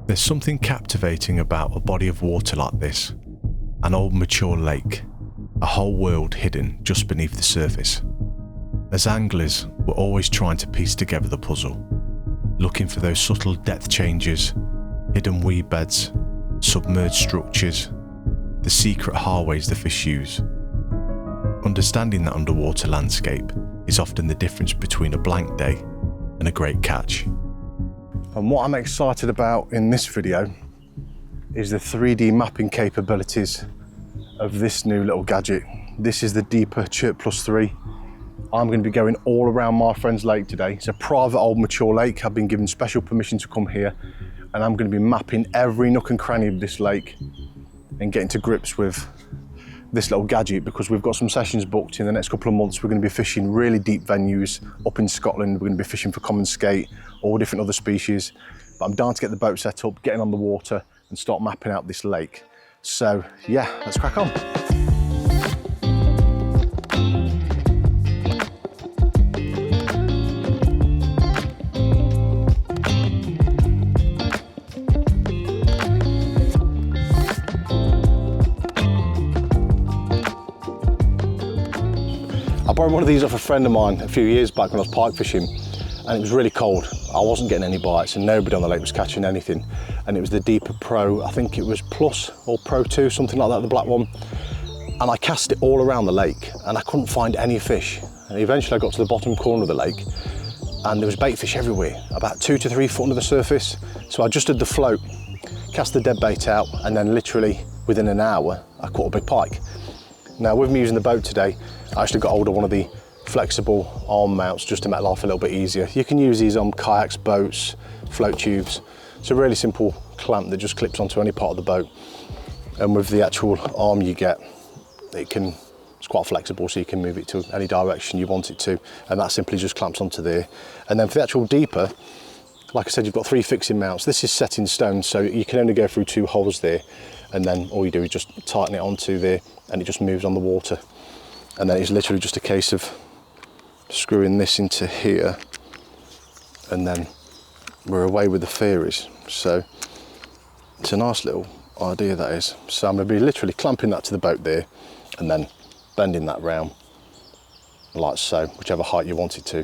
There's something captivating about a body of water like this, an old mature lake, a whole world hidden just beneath the surface. As anglers, we're always trying to piece together the puzzle, looking for those subtle depth changes, hidden weed beds, submerged structures, the secret highways the fish use. Understanding that underwater landscape is often the difference between a blank day and a great catch. And what I'm excited about in this video is the 3D mapping capabilities of this new little gadget. This is the Deeper Chirp+3. I'm going to be going all around my friend's lake today. It's a private old mature lake. I've been given special permission to come here, and I'm going to be mapping every nook and cranny of this lake and getting to grips with this little gadget, because we've got some sessions booked in the next couple of months. We're going to be fishing really deep venues up in Scotland. We're going to be fishing for common skate, all different other species. But I'm down to get the boat set up, getting on the water and start mapping out this lake. So yeah, let's crack on. I borrowed one of these off a friend of mine a few years back when I was pike fishing, and it was really cold. I wasn't getting any bites and nobody on the lake was catching anything. And it was the Deeper Pro, I think it was Plus or Pro 2, something like that, the black one. And I cast it all around the lake and I couldn't find any fish. And eventually I got to the bottom corner of the lake and there was bait fish everywhere, about 2 to 3 foot under the surface. So I adjusted the float, cast the dead bait out, and then literally within an hour, I caught a big pike. Now with me using the boat today, I actually got hold of one of the flexible arm mounts just to make life a little bit easier. You can use these on kayaks, boats, float tubes. It's a really simple clamp that just clips onto any part of the boat. And with the actual arm you get, it's quite flexible, so you can move it to any direction you want it to. And that simply just clamps onto there. And then for the actual Deeper, like I said, you've got 3 fixing mounts. This is set in stone, so you can only go through 2 holes there. And then all you do is just tighten it onto there and it just moves on the water. And then it's literally just a case of screwing this into here and then we're away with the theories. So it's a nice little idea, that is. So I'm going to be literally clamping that to the boat there and then bending that round like so, whichever height you want it to,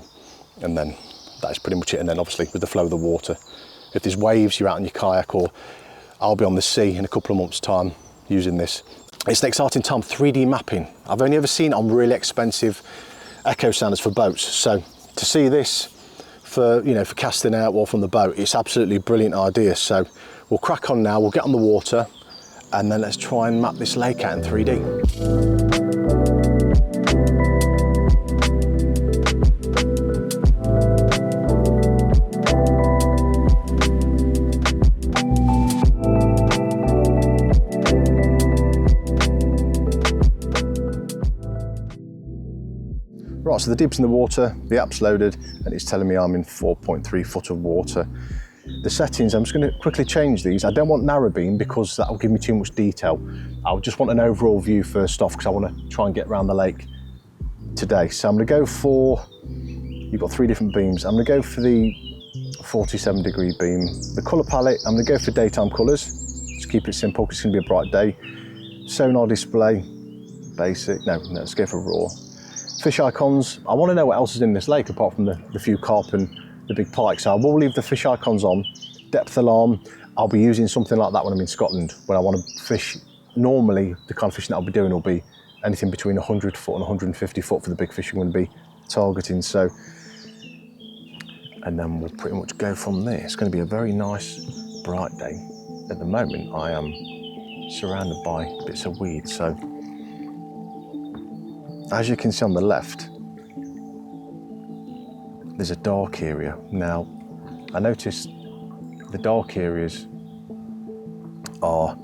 and then that is pretty much it. And then obviously with the flow of the water, if there's waves, you're out in your kayak, or I'll be on the sea in a couple of months' time using this. It's an exciting time, 3D mapping. I've only ever seen it on really expensive echo sounders for boats. So to see this for casting out or from the boat, it's absolutely a brilliant idea. So we'll crack on now, we'll get on the water and then let's try and map this lake out in 3D. Right, so the deep's in the water, the app's loaded, and it's telling me I'm in 4.3 foot of water. The settings, I'm just going to quickly change these. I don't want narrow beam because that will give me too much detail. I just want an overall view first off because I want to try and get around the lake today. So I'm going to go for, you've got 3 different beams. I'm going to go for the 47 degree beam. The colour palette, I'm going to go for daytime colours. Just keep it simple because it's going to be a bright day. Sonar display, basic, no, let's go for raw. Fish icons, I want to know what else is in this lake apart from the few carp and the big pike, so I will leave the fish icons on. Depth alarm, I'll be using something like that when I'm in Scotland. When I want to fish, normally the kind of fishing that I'll be doing will be anything between 100 foot and 150 foot for the big fish I'm going to be targeting. So, and then we'll pretty much go from there. It's going to be a very nice bright day. At the moment I am surrounded by bits of weed, so as you can see on the left, there's a dark area. Now, I noticed the dark areas are,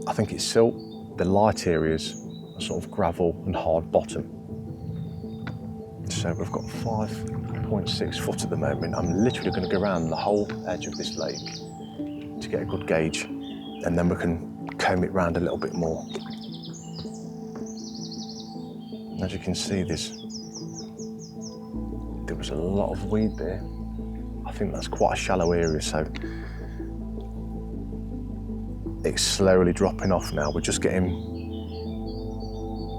I think it's silt. The light areas are sort of gravel and hard bottom. So we've got 5.6 foot at the moment. I'm literally going to go around the whole edge of this lake to get a good gauge, and then we can comb it round a little bit more. As you can see, there was a lot of weed there. I think that's quite a shallow area, so it's slowly dropping off now. We're just getting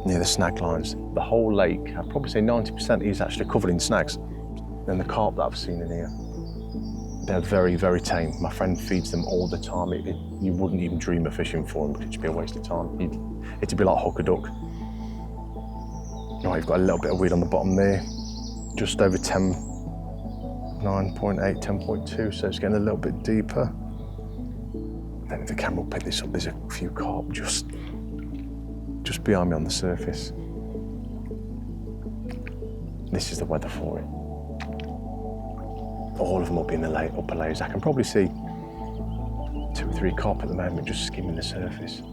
near the snag lines. The whole lake, I'd probably say 90% is actually covered in snags. And the carp that I've seen in here, they're very, very tame. My friend feeds them all the time. You wouldn't even dream of fishing for them because it'd be a waste of time. It'd be like hook a duck. Right, you've got a little bit of weed on the bottom there, just over 10, 9.8, 10.2, so it's getting a little bit deeper. Then if the camera will pick this up, there's a few carp just behind me on the surface. This is the weather for it. All of them will be in the upper layers. I can probably see 2 or 3 carp at the moment just skimming the surface.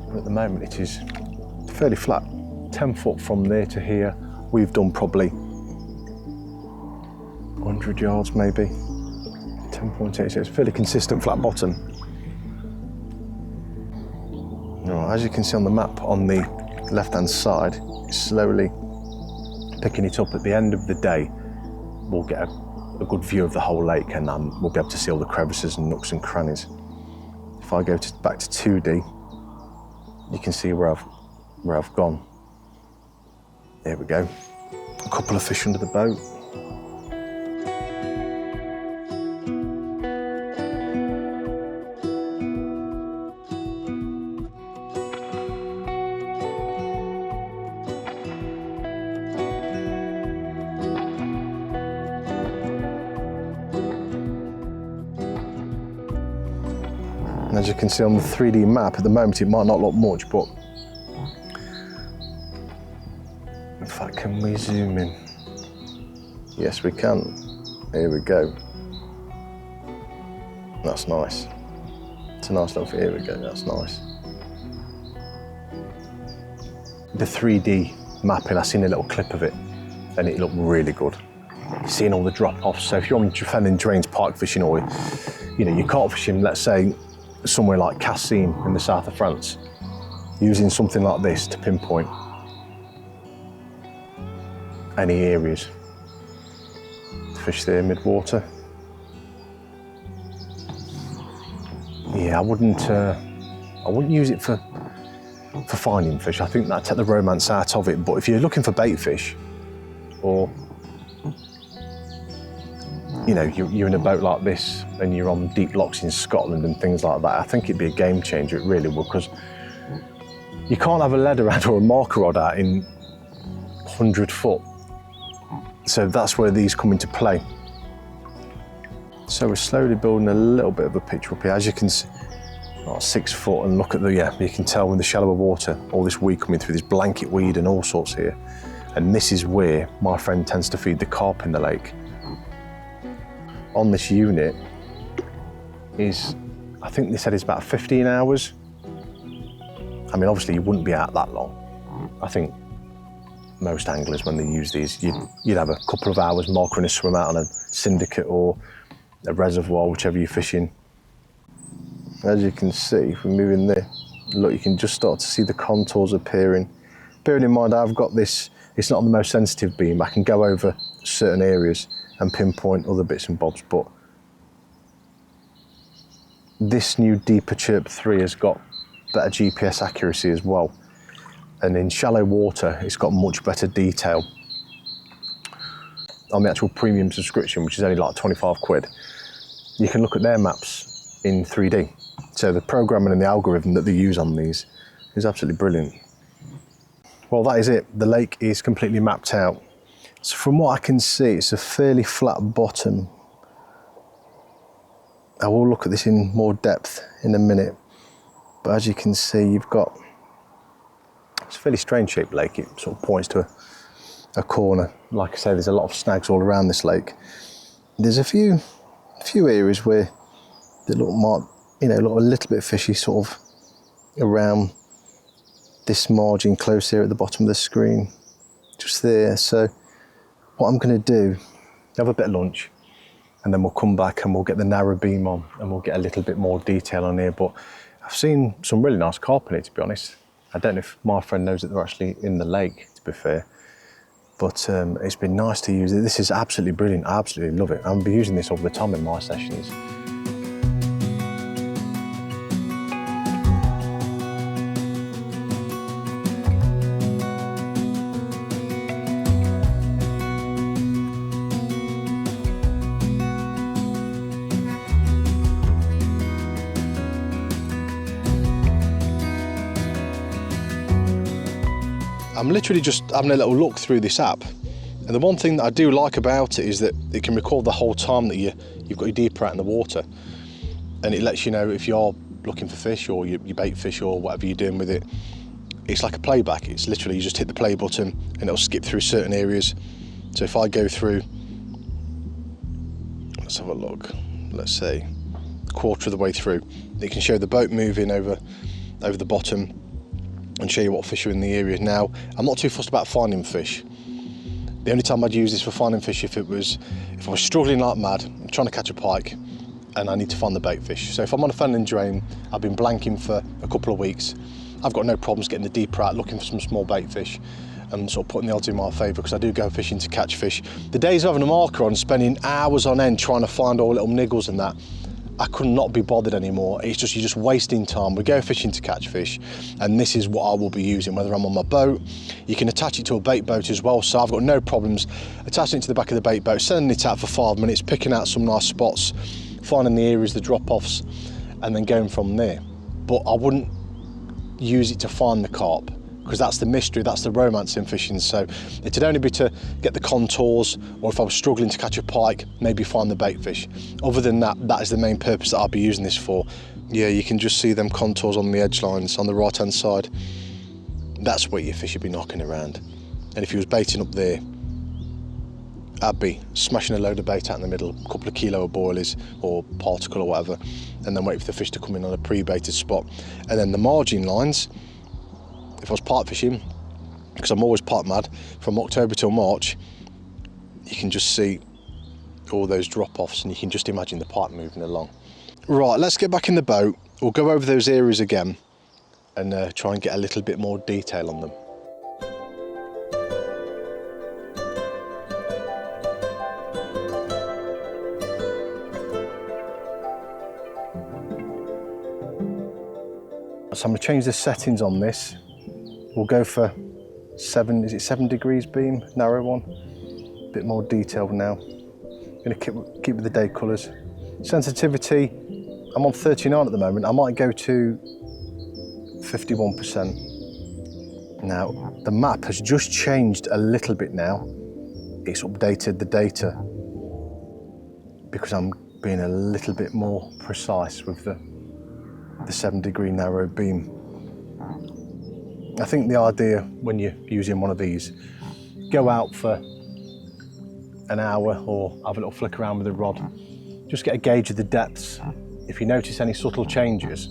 But at the moment it is fairly flat. 10 foot from there to here. We've done probably 100 yards maybe. 10.8, so it's fairly consistent flat bottom. Right, as you can see on the map on the left-hand side, it's slowly picking it up. At the end of the day, we'll get a good view of the whole lake, and we'll be able to see all the crevices and nooks and crannies. If I go back to 2D, you can see where I've gone. There we go. A couple of fish under the boat. And as you can see on the 3D map, at the moment it might not look much, but in fact, can we zoom in? Yes, we can. Here we go. That's nice. It's a nice little, here we go, that's nice. The 3D mapping, I seen a little clip of it and it looked really good. Seeing all the drop-offs, so if you're on defending drains pike fishing, or you're carp fishing, let's say somewhere like Cassine in the south of France, using something like this to pinpoint any areas to fish there mid-water. Yeah, I wouldn't use it for finding fish. I think that'd take the romance out of it. But if you're looking for bait fish, or you're in a boat like this and you're on deep locks in Scotland and things like that, I think it'd be a game changer. It really would, because you can't have a leader rod or a marker rod out in 100 foot. So that's where these come into play. So we're slowly building a little bit of a picture up here. As you can see, 6 foot, and look at you can tell with the shallower water, all this weed coming through, this blanket weed and all sorts here. And this is where my friend tends to feed the carp in the lake. On this unit is, I think they said it's about 15 hours. I mean, obviously you wouldn't be out that long. I think most anglers, when they use these, you'd have a couple of hours marking a swim out on a syndicate or a reservoir, whichever you're fishing. As you can see, if we move in there, look, you can just start to see the contours appearing. Bearing in mind, I've got this, it's not the most sensitive beam. I can go over certain areas and pinpoint other bits and bobs, but this new Deeper Chirp 3 has got better GPS accuracy as well. And in shallow water, it's got much better detail. On the actual premium subscription, which is only like 25 quid, you can look at their maps in 3D. So the programming and the algorithm that they use on these is absolutely brilliant. Well, that is it. The lake is completely mapped out. So from what I can see, it's a fairly flat bottom. I will look at this in more depth in a minute. But as you can see, you've got, it's a fairly strange shaped lake. It sort of points to a corner. Like I say, there's a lot of snags all around this lake. There's a few areas where they look a little bit fishy, sort of around this margin close here at the bottom of the screen, just there. So what I'm going to do, have a bit of lunch, and then we'll come back and we'll get the narrow beam on and we'll get a little bit more detail on here. But I've seen some really nice carp in it, to be honest. I don't know if my friend knows that they're actually in the lake, to be fair. But it's been nice to use it. This is absolutely brilliant. I absolutely love it. I'll be using this all the time in my sessions. I'm literally just having a little look through this app, and the one thing that I do like about it is that it can record the whole time that you've got your deeper out in the water, and it lets you know if you're looking for fish or you bait fish or whatever you're doing with it. It's like a playback. It's literally, you just hit the play button and it'll skip through certain areas. So if I go through, let's have a look, let's say a quarter of the way through, it can show the boat moving over the bottom and show you what fish are in the area. Now, I'm not too fussed about finding fish. The only time I'd use this for finding fish if I was struggling like mad, I'm trying to catch a pike and I need to find the bait fish. So if I'm on a fen and drain, I've been blanking for a couple of weeks, I've got no problems getting the deeper out, looking for some small bait fish and sort of putting the odds in my favour, because I do go fishing to catch fish. The days of having a marker on, spending hours on end trying to find all little niggles and that, I could not be bothered anymore. It's just, you're just wasting time. We go fishing to catch fish, and this is what I will be using, whether I'm on my boat. You can attach it to a bait boat as well, so I've got no problems attaching it to the back of the bait boat, sending it out for 5 minutes, picking out some nice spots, finding the areas, the drop-offs, and then going from there. But I wouldn't use it to find the carp, because that's the mystery, that's the romance in fishing. So it'd only be to get the contours, or if I was struggling to catch a pike, maybe find the bait fish. Other than that, that is the main purpose that I'll be using this for. Yeah, you can just see them contours on the edge lines on the right hand side. That's where your fish would be knocking around. And if you was baiting up there, I'd be smashing a load of bait out in the middle, a couple of kilo of boilies or particle or whatever, and then wait for the fish to come in on a pre-baited spot. And then the margin lines, if I was pike fishing, because I'm always pike mad, from October till March, you can just see all those drop-offs and you can just imagine the pike moving along. Right, let's get back in the boat. We'll go over those areas again and try and get a little bit more detail on them. So I'm going to change the settings on this. We'll go for 7 degrees beam, narrow one. A bit more detail now. I'm going to keep with the day colours. Sensitivity, I'm on 39 at the moment. I might go to 51%. Now, the map has just changed a little bit now. It's updated the data because I'm being a little bit more precise with the 7 degree narrow beam. I think the idea when you're using one of these, go out for an hour or have a little flick around with the rod, just get a gauge of the depths. If you notice any subtle changes,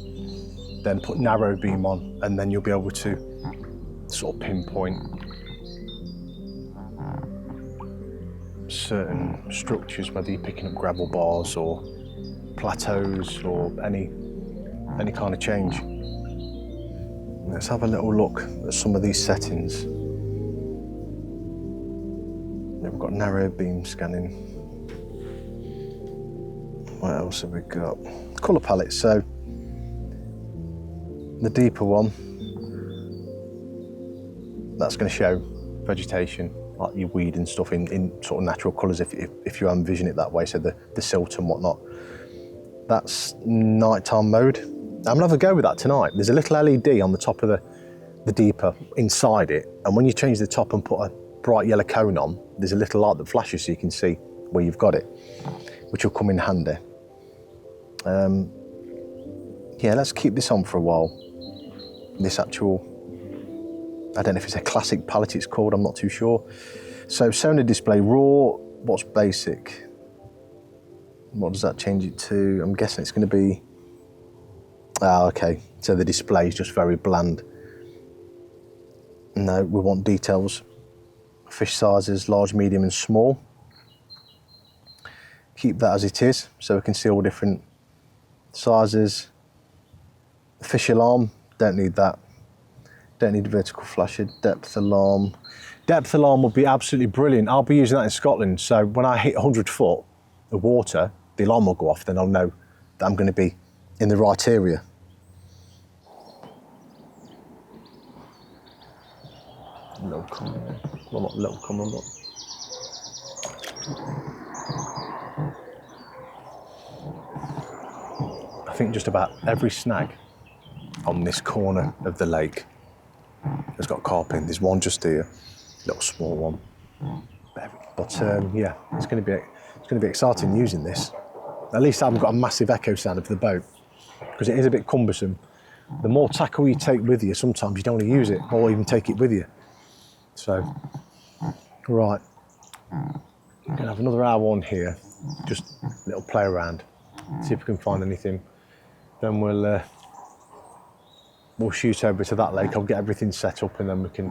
then put narrow beam on, and then you'll be able to sort of pinpoint certain structures, whether you're picking up gravel bars or plateaus or any kind of change. Let's have a little look at some of these settings. We've got narrow beam scanning. What else have we got? Colour palette. So the deeper one, that's going to show vegetation, like your weed and stuff in sort of natural colours if you envision it that way, so the silt and whatnot. That's nighttime mode. I'm gonna have a go with that tonight. There's a little LED on the top of the deeper inside it, and when you change the top and put a bright yellow cone on, there's a little light that flashes so you can see where you've got it, which will come in handy. Yeah, let's keep this on for a while. This actual, I don't know if it's a classic palette it's called, I'm not too sure. So sonar display, raw, what's basic? What does that change it to? I'm guessing it's going to be, okay, so the display is just very bland. No, we want details. Fish sizes, large, medium and small. Keep that as it is, so we can see all different sizes. Fish alarm, don't need that. Don't need vertical flasher. Depth alarm. Depth alarm would be absolutely brilliant. I'll be using that in Scotland, so when I hit 100 foot of water, the alarm will go off, then I'll know that I'm going to be in the right area. Little common, well not little common, but I think just about every snag on this corner of the lake has got carp in. There's one just here, little small one. But yeah, it's going to be exciting using this. At least I haven't got a massive echo sounder for the boat, because it is a bit cumbersome. The more tackle you take with you, sometimes you don't want to use it or even take it with you. So, right, I'm going to have another hour on here, just a little play around, see if we can find anything. Then we'll shoot over to that lake. I'll get everything set up and then we can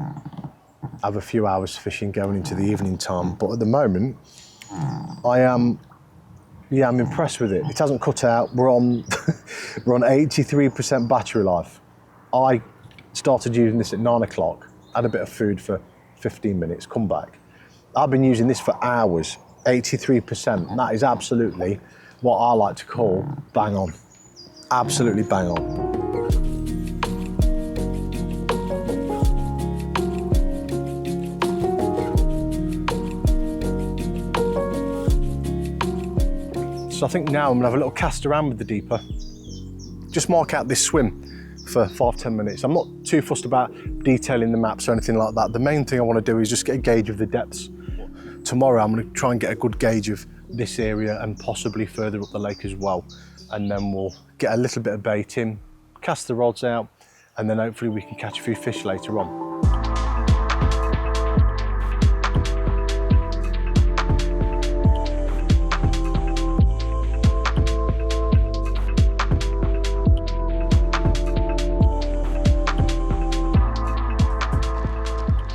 have a few hours fishing going into the evening time. But at the moment, I'm impressed with it. It hasn't cut out. We're on 83% battery life. I started using this at 9 o'clock, had a bit of food for 15 minutes, come back. I've been using this for hours, 83%. That is absolutely what I like to call bang on. Absolutely bang on. So I think now I'm gonna have a little cast around with the Deeper. Just mark out this swim for 5-10 minutes. I'm not too fussed about detailing the maps or anything like that. The main thing I want to do is just get a gauge of the depths. Tomorrow I'm going to try and get a good gauge of this area and possibly further up the lake as well. And then we'll get a little bit of bait in, cast the rods out, and then hopefully we can catch a few fish later on.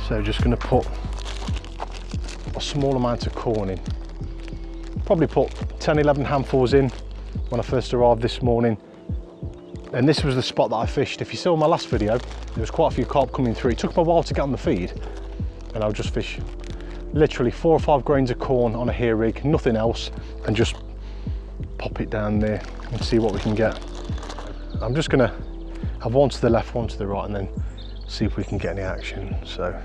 So just going to put a small amount of corn in. Probably put 10-11 handfuls in when I first arrived this morning. And this was the spot that I fished. If you saw my last video, there was quite a few carp coming through. It took me a while to get on the feed, and I'll just fish literally 4 or 5 grains of corn on a hair rig, nothing else, and just pop it down there and see what we can get. I'm just going to have one to the left, one to the right, and then see if we can get any action. So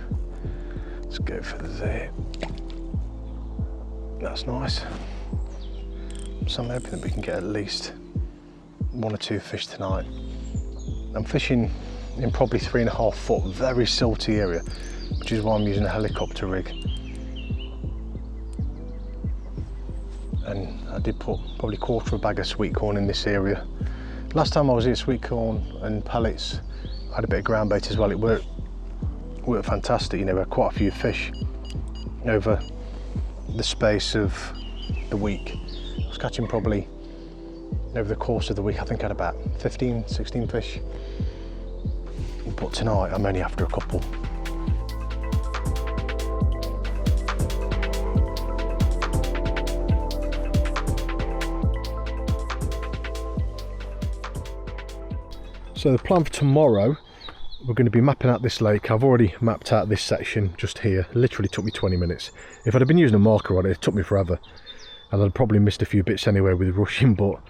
let's go for there. That's nice. So I'm hoping that we can get at least 1 or 2 fish tonight. I'm fishing in probably 3.5 foot, very silty area, which is why I'm using a helicopter rig. And I did put probably 1/4 bag of sweet corn in this area. Last time I was here, sweet corn and pellets. I had a bit of ground bait as well. It worked fantastic. You know, we had quite a few fish over the space of the week. I was catching probably over the course of the week, I think I had about 15, 16 fish. But tonight I'm only after a couple. So the plan for tomorrow, we're going to be mapping out this lake. I've already mapped out this section just here. It literally took me 20 minutes. If I'd have been using a marker on it, it took me forever. And I'd probably missed a few bits anyway with rushing, but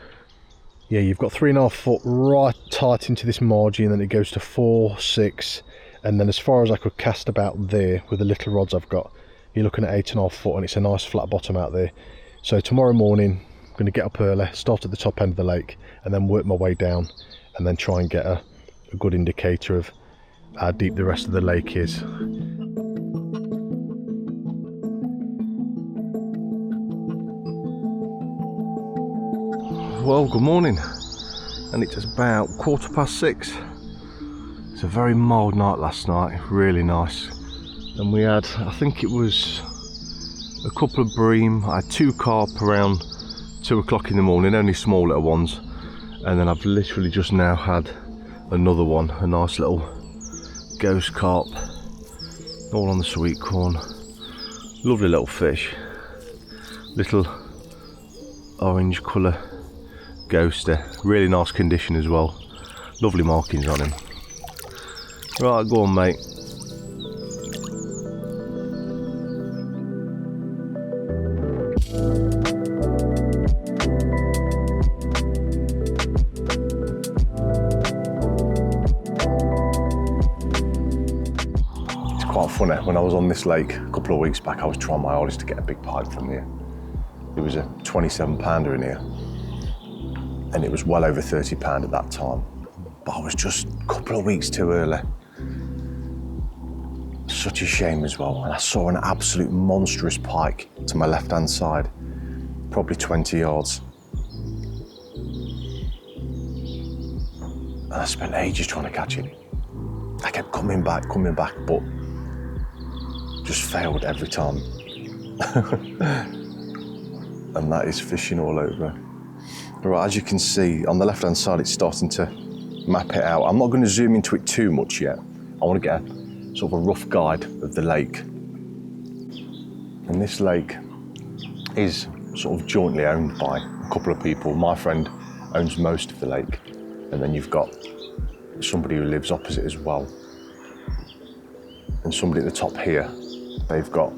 yeah, you've got 3.5 foot right tight into this margin, and then it goes to 4, 6, and then as far as I could cast about there with the little rods I've got, you're looking at 8.5 foot, and it's a nice flat bottom out there. So tomorrow morning, I'm going to get up early, start at the top end of the lake, and then work my way down, and then try and get a good indicator of how deep the rest of the lake is. Well, good morning, and it's about 6:15. It's a very mild night last night, really nice. And we had, I think it was a couple of bream. I had 2 carp around 2 o'clock in the morning, only small little ones. And then I've literally just now had another one, a nice little ghost carp, all on the sweet corn. Lovely little fish, little orange colour ghoster, really nice condition as well, lovely markings on him. Right, go on mate. Funny, when I was on this lake a couple of weeks back, I was trying my hardest to get a big pike from here. It was a 27 pounder in here, and it was well over 30 pound at that time, but I was just a couple of weeks too early. such a shame as well. And I saw an absolute monstrous pike to my left-hand side, probably 20 yards. And I spent ages trying to catch it. I kept coming back, but just failed every time. And that is fishing all over. Right, as you can see, on the left-hand side, it's starting to map it out. I'm not going to zoom into it too much yet. I want to get a sort of a rough guide of the lake. And this lake is sort of jointly owned by a couple of people. My friend owns most of the lake, and then you've got somebody who lives opposite as well. And somebody at the top here, they've got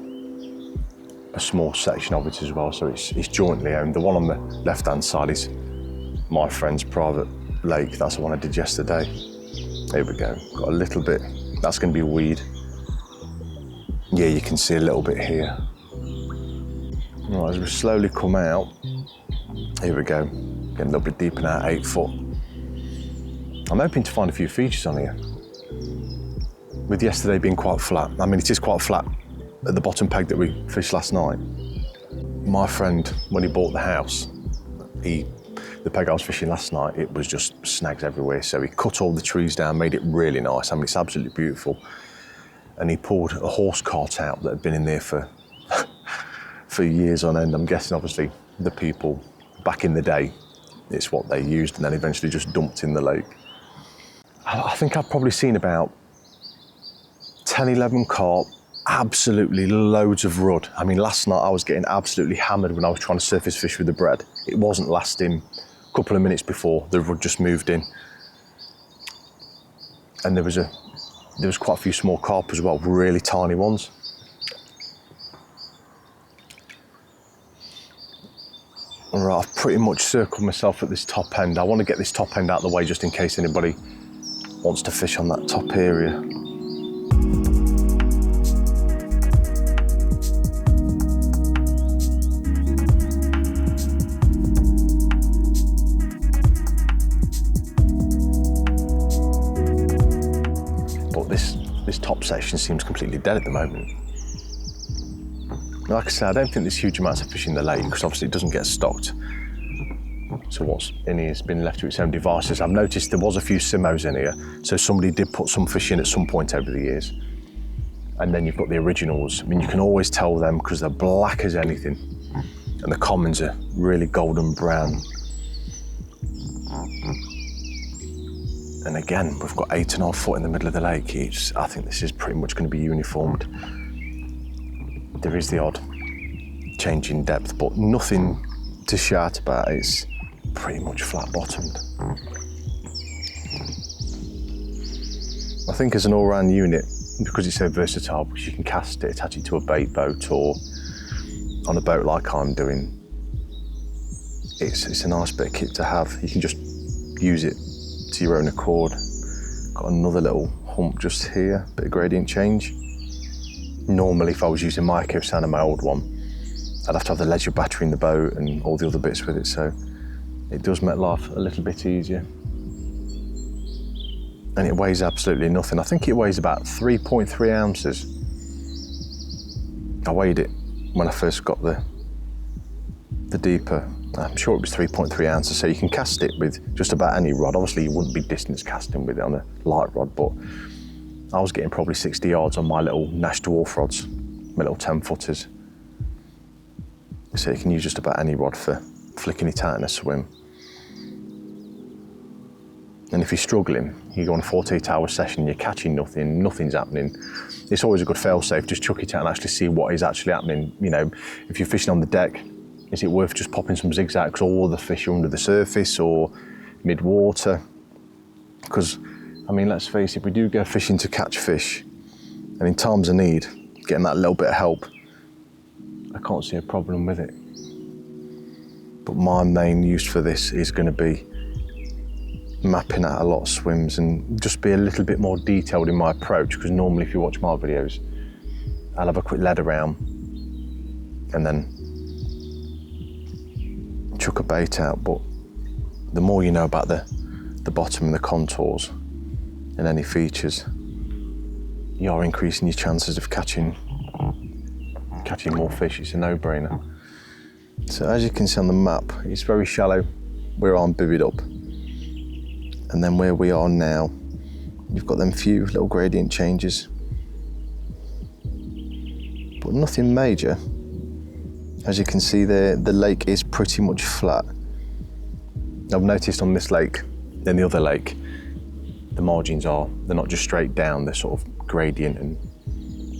a small section of it as well, so it's jointly owned. The one on the left-hand side is my friend's private lake. That's the one I did yesterday. There we go. Got a little bit. That's going to be weed. Yeah, you can see a little bit here. Right, as we slowly come out, here we go. Getting a little bit deeper now, 8 foot. I'm hoping to find a few features on here. With yesterday being quite flat. I mean, it is quite flat at the bottom peg that we fished last night. My friend, when he bought the house, the peg I was fishing last night, it was just snags everywhere. So he cut all the trees down, made it really nice. I mean, it's absolutely beautiful. And he pulled a horse cart out that had been in there for years on end. I'm guessing, obviously, the people back in the day, it's what they used and then eventually just dumped in the lake. I think I've probably seen about 10, 11 carp, absolutely loads of rudd. I mean, last night I was getting absolutely hammered when I was trying to surface fish with the bread. It wasn't lasting a couple of minutes before the rudd just moved in. And there was quite a few small carp as well, really tiny ones. All right, I've pretty much circled myself at this top end. I want to get this top end out of the way just in case anybody wants to fish on that top area. This top section seems completely dead at the moment. Like I said, I don't think there's huge amounts of fish in the lake because obviously it doesn't get stocked. So what's in here has been left to its own devices. I've noticed there was a few simmos in here, so somebody did put some fish in at some point over the years. And then you've got the originals. I mean, you can always tell them because they're black as anything. And the commons are really golden brown. And again, we've got 8.5 foot in the middle of the lake. I think this is pretty much going to be uniformed. There is the odd change in depth, but nothing to shout about. It's pretty much flat bottomed. I think as an all-round unit, because it's so versatile, because you can cast it, attach it to a bait boat or on a boat like I'm doing, it's a nice bit of kit to have. You can just use it to your own accord. Got another little hump just here, bit of gradient change. Normally, if I was using my Eco Sonar, my old one, I'd have to have the leisure battery in the boat and all the other bits with it, so it does make life a little bit easier. And it weighs absolutely nothing. I think it weighs about 3.3 ounces. I weighed it when I first got the Deeper. I'm sure it was 3.3 ounces, so you can cast it with just about any rod. Obviously, you wouldn't be distance casting with it on a light rod, but I was getting probably 60 yards on my little Nash Dwarf rods, my little 10-footers. So you can use just about any rod for flicking it out in a swim. And if you're struggling, you go on a 48-hour session, you're catching nothing, nothing's happening. It's always a good fail-safe, just chuck it out and actually see what is actually happening. You know, if you're fishing on the deck, is it worth just popping some zigzags because all the fish are under the surface or mid-water? Because, I mean, let's face it, we do go fishing to catch fish, and in times of need, getting that little bit of help, I can't see a problem with it. But my main use for this is going to be mapping out a lot of swims and just be a little bit more detailed in my approach, because normally if you watch my videos, I'll have a quick lead around and then chuck a bait out. But the more you know about the bottom and the contours and any features, you are increasing your chances of catching more fish. It's a no-brainer. So as you can see on the map, it's very shallow where I'm bivvied up. And then where we are now, you've got them few little gradient changes, but nothing major. As you can see there, the lake is pretty much flat. I've noticed on this lake and the other lake, the margins they're not just straight down, they're sort of gradient and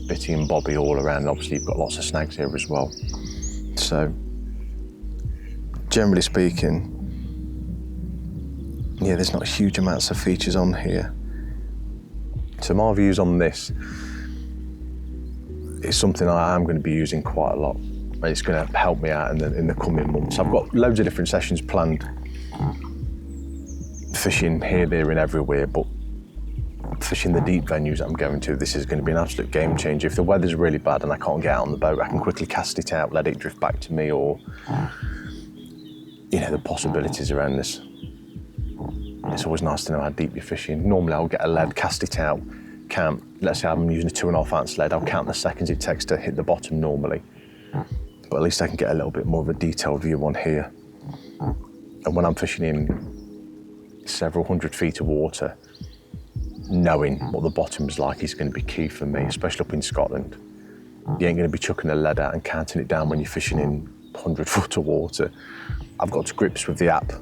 bitty and bobby all around. And obviously you've got lots of snags here as well. So generally speaking, yeah, there's not huge amounts of features on here. So my views on this is something I am going to be using quite a lot. It's going to help me out in the coming months. I've got loads of different sessions planned, fishing here, there and everywhere, but fishing the deep venues that I'm going to, this is going to be an absolute game changer. If the weather's really bad and I can't get out on the boat, I can quickly cast it out, let it drift back to me, or, you know, the possibilities around this. It's always nice to know how deep you're fishing. Normally I'll get a lead, cast it out, count, let's say I'm using a 2.5 ounce lead, I'll count the seconds it takes to hit the bottom normally. But at least I can get a little bit more of a detailed view on here. And when I'm fishing in several hundred feet of water, knowing what the bottom's like is going to be key for me, especially up in Scotland. You ain't going to be chucking a lead out and counting it down when you're fishing in 100 foot of water. I've got to grips with the app.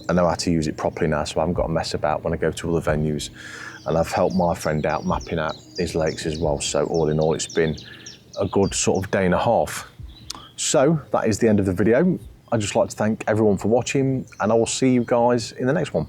I know how to use it properly now, so I haven't got to mess about when I go to other venues. And I've helped my friend out mapping out his lakes as well. So all in all, it's been a good sort of day and a half. So that is the end of the video. I'd just like to thank everyone for watching, and I will see you guys in the next one.